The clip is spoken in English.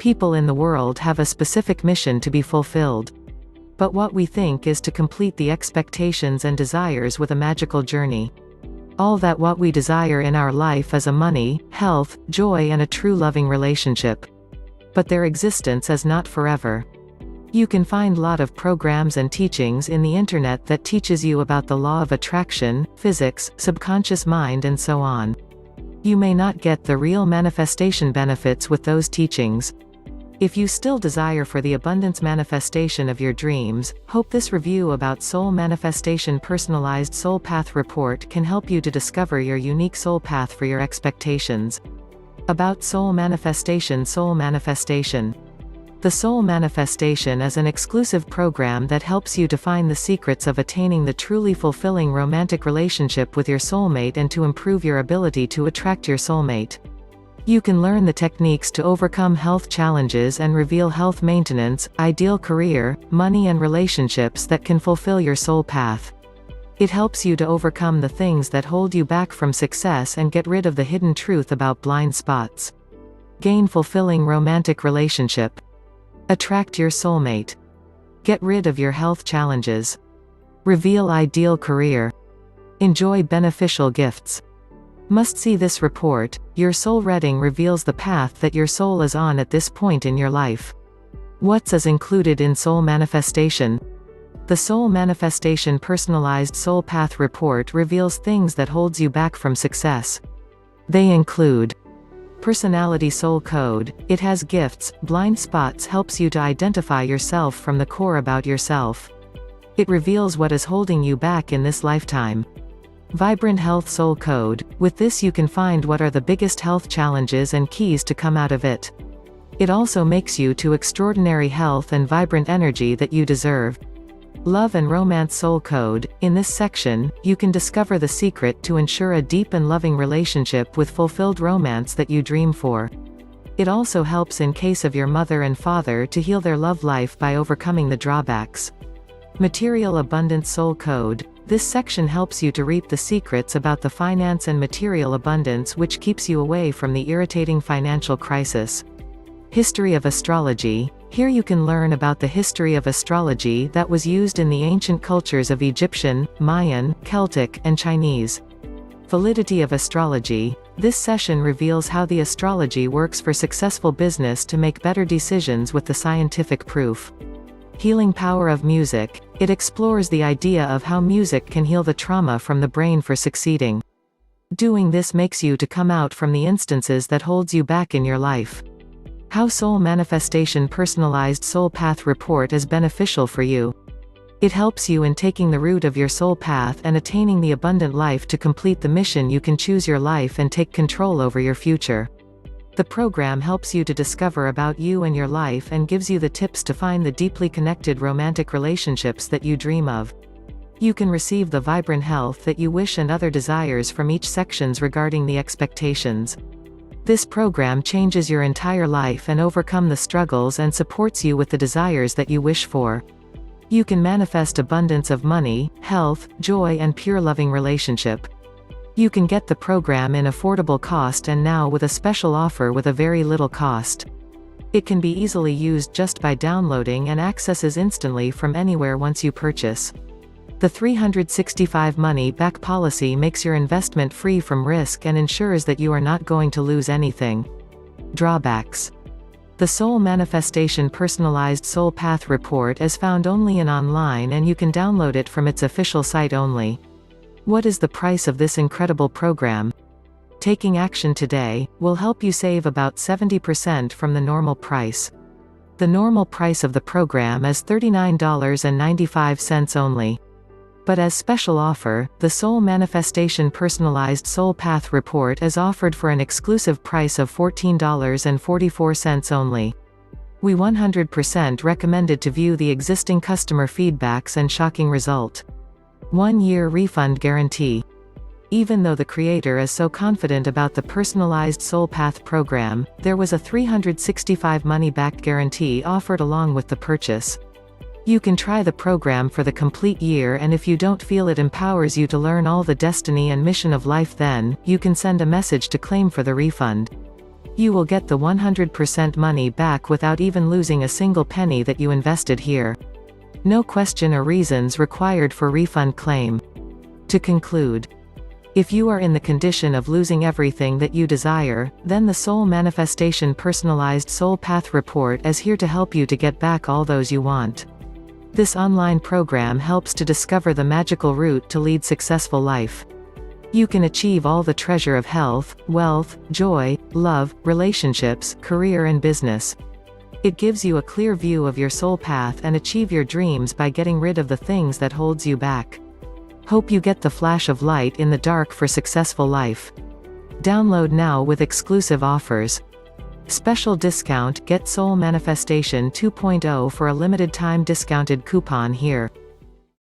people in the world have a specific mission to be fulfilled. But what we think is to complete the expectations and desires with a magical journey. All that what we desire in our life is a money, health, joy and a true loving relationship. But their existence is not forever. You can find lot of programs and teachings in the internet that teaches you about the law of attraction, physics, subconscious mind and so on. You may not get the real manifestation benefits with those teachings. If you still desire for the abundance manifestation of your dreams, hope this review about Soul Manifestation Personalized Soul Path Report can help you to discover your unique soul path for your expectations. About Soul Manifestation. Soul Manifestation. The Soul Manifestation is an exclusive program that helps you to find the secrets of attaining the truly fulfilling romantic relationship with your soulmate and to improve your ability to attract your soulmate. You can learn the techniques to overcome health challenges and reveal health maintenance, ideal career, money and relationships that can fulfill your soul path. It helps you to overcome the things that hold you back from success and get rid of the hidden truth about blind spots. Gain fulfilling romantic relationship. Attract your soulmate. Get rid of your health challenges. Reveal ideal career. Enjoy beneficial gifts. Must see this report. Your soul reading reveals the path that your soul is on at this point in your life. What's is included in Soul Manifestation? The Soul Manifestation Personalized Soul Path Report reveals things that holds you back from success. They include Personality Soul Code. It has gifts. Blind spots helps you to identify yourself from the core about yourself. It reveals what is holding you back in this lifetime. Vibrant Health Soul Code. With this you can find what are the biggest health challenges and keys to come out of it. It also makes you to extraordinary health and vibrant energy that you deserve. Love and Romance Soul Code. In this section, you can discover the secret to ensure a deep and loving relationship with fulfilled romance that you dream for. It also helps in case of your mother and father to heal their love life by overcoming the drawbacks. Material Abundance Soul Code. This section helps you to reap the secrets about the finance and material abundance which keeps you away from the irritating financial crisis. History of Astrology. Here you can learn about the history of astrology that was used in the ancient cultures of Egyptian, Mayan, Celtic, and Chinese. Validity of Astrology. This session reveals how the astrology works for successful business to make better decisions with the scientific proof. Healing Power of Music. It explores the idea of how music can heal the trauma from the brain for succeeding. Doing this makes you to come out from the instances that holds you back in your life. How Soul Manifestation Personalized Soul Path Report is beneficial for you. It helps you in taking the route of your soul path and attaining the abundant life to complete the mission. You can choose your life and take control over your future. The program helps you to discover about you and your life and gives you the tips to find the deeply connected romantic relationships that you dream of. You can receive the vibrant health that you wish and other desires from each sections regarding the expectations. This program changes your entire life and overcome the struggles and supports you with the desires that you wish for. You can manifest abundance of money, health, joy and pure loving relationship. You can get the program in affordable cost and now with a special offer with a very little cost. It can be easily used just by downloading and accesses instantly from anywhere once you purchase. The 365 money back policy makes your investment free from risk and ensures that you are not going to lose anything. Drawbacks. The Soul Manifestation Personalized Soul Path Report is found only in online and you can download it from its official site only. What is the price of this incredible program? Taking action today will help you save about 70% from the normal price. The normal price of the program is $39.95 only. But as special offer, the Soul Manifestation Personalized Soul Path Report is offered for an exclusive price of $14.44 only. We 100% recommended to view the existing customer feedbacks and shocking result. 1-year refund guarantee. Even though the creator is so confident about the Personalized Soul Path program, there was a 365 money-back guarantee offered along with the purchase. You can try the program for the complete year, and if you don't feel it empowers you to learn all the destiny and mission of life, then you can send a message to claim for the refund. You will get the 100% money back without even losing a single penny that you invested here. No question or reasons required for refund claim. To conclude, if you are in the condition of losing everything that you desire, then the Soul Manifestation Personalized Soul Path Report is here to help you to get back all those you want. This online program helps to discover the magical route to lead successful life. You can achieve all the treasure of health, wealth, joy, love, relationships, career and business. It gives you a clear view of your soul path and achieve your dreams by getting rid of the things that holds you back. Hope you get the flash of light in the dark for successful life. Download now with exclusive offers. Special discount: Get Soul Manifestation 2.0 for a limited time discounted coupon here.